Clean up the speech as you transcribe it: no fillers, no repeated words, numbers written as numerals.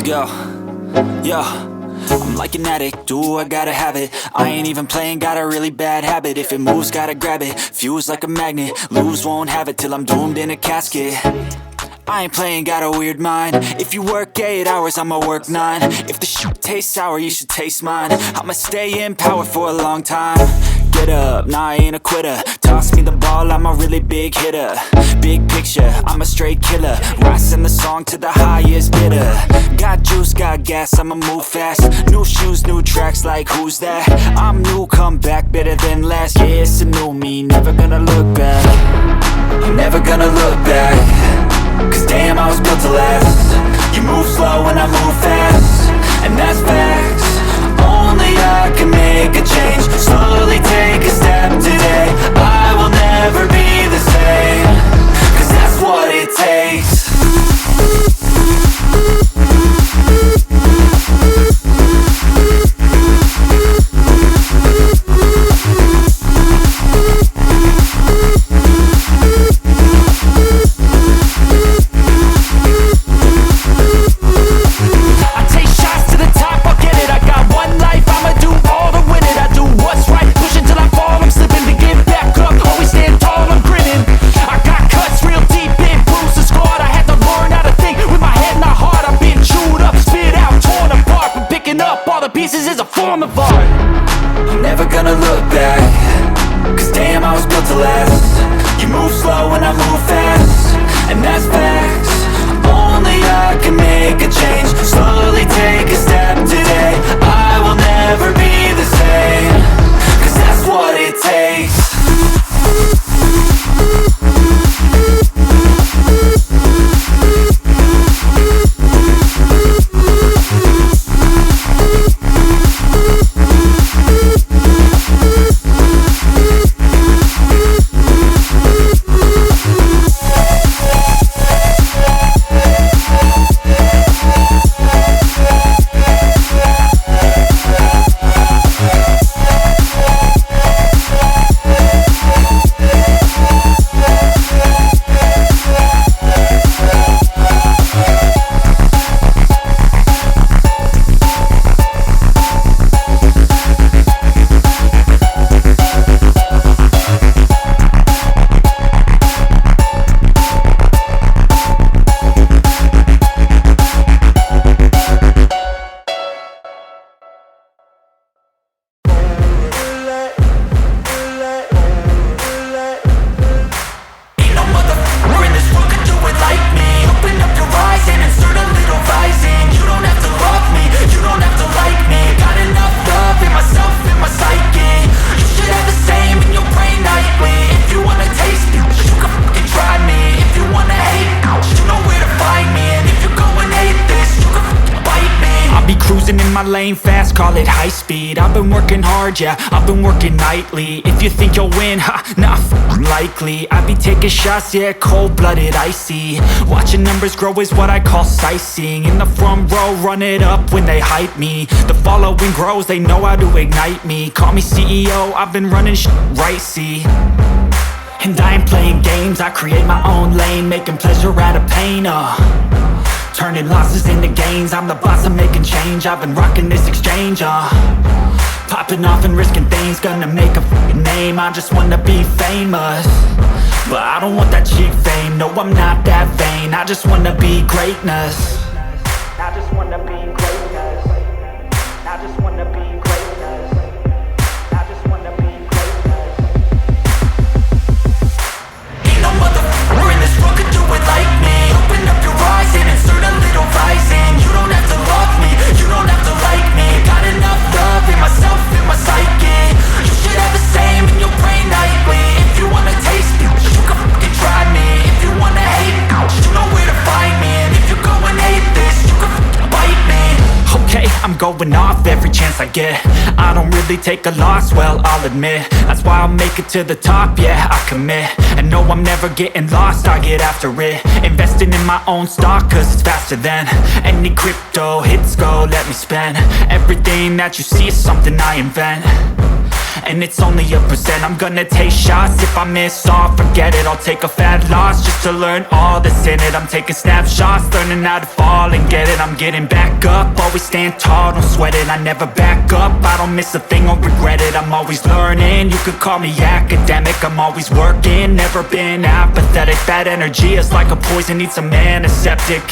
Yo, yo, I'm like an addict, do I gotta have it. I ain't even playing, got a really bad habit. If it moves, gotta grab it, fuse like a magnet. Lose, won't have it till I'm doomed in a casket. I ain't playing, got a weird mind. If you work 8 hours, I'ma work 9. If the shit tastes sour, you should taste mine. I'ma stay in power for a long time. Get up, nah, I ain't a quitter. Toss me the ball, I'm a really big hitter. Big picture, I'm a straight killer. Rising the song to the highest bidder. Got juice, got gas, I'ma move fast. New shoes, new tracks, like who's that? I'm new, come back, better than last. Yeah, it's a new me, never gonna look back. I'm never gonna look back. Cause damn, I was built to last. You move slow and I move fast, and that's facts. Only I can make a change. Slowly take a step today. I will never be the same. Cause that's what it takes. I'm never gonna look back. Cause damn, I was built to last. You move slow and I move fast, and that's facts. Only I can make a change. Slowly take a step today. I will never be the same. Cause that's what it takes. In my lane fast, call it high speed. I've been working hard, yeah, I've been working nightly. If you think you'll win, ha, nah, likely. I be taking shots, yeah, cold-blooded, icy. Watching numbers grow is what I call sightseeing. In the front row, run it up when they hype me. The following grows, they know how to ignite me. Call me CEO, I've been running shit right, see. And I ain't playing games, I create my own lane. Making pleasure out of pain, turning losses into gains. I'm the boss, I'm making change. I've been rocking this exchange, popping off and risking things. Gonna make a f***ing name. I just wanna be famous, but I don't want that cheap fame. No, I'm not that vain. I just wanna be greatness. I just wanna be greatness. I just wanna be greatness. I just wanna be greatness. Ain't no motherfucker in this world could do it like me. Open up your eyes and insert a little rising. You don't have to love me, you don't have to like me. Got enough love in myself, in my psyche. You should have the same in your brain nightly. If you wanna taste me, you can fucking try me. If you wanna hate me, you know where to find me. And if you go and hate this, you can fucking bite me. Okay, I'm going off every chance I get. I don't really take a loss, well, I'll admit. That's why I'll make it to the top, yeah, I commit. And no, I'm never getting lost, I get after it. Investing in my own stock, cause it's faster than any crypto hits go, let me spend. Everything that you see is something I invent. and it's only a percent. I'm gonna take shots, if I miss all, forget it. I'll take a fat loss just to learn all that's in it. I'm taking snapshots, learning how to fall and get it. I'm getting back up, always stand tall, don't sweat it. I never back up, I don't miss a thing or regret it. I'm always learning, you could call me academic. I'm always working, never been apathetic. Bad energy is like a poison, needs a antiseptic.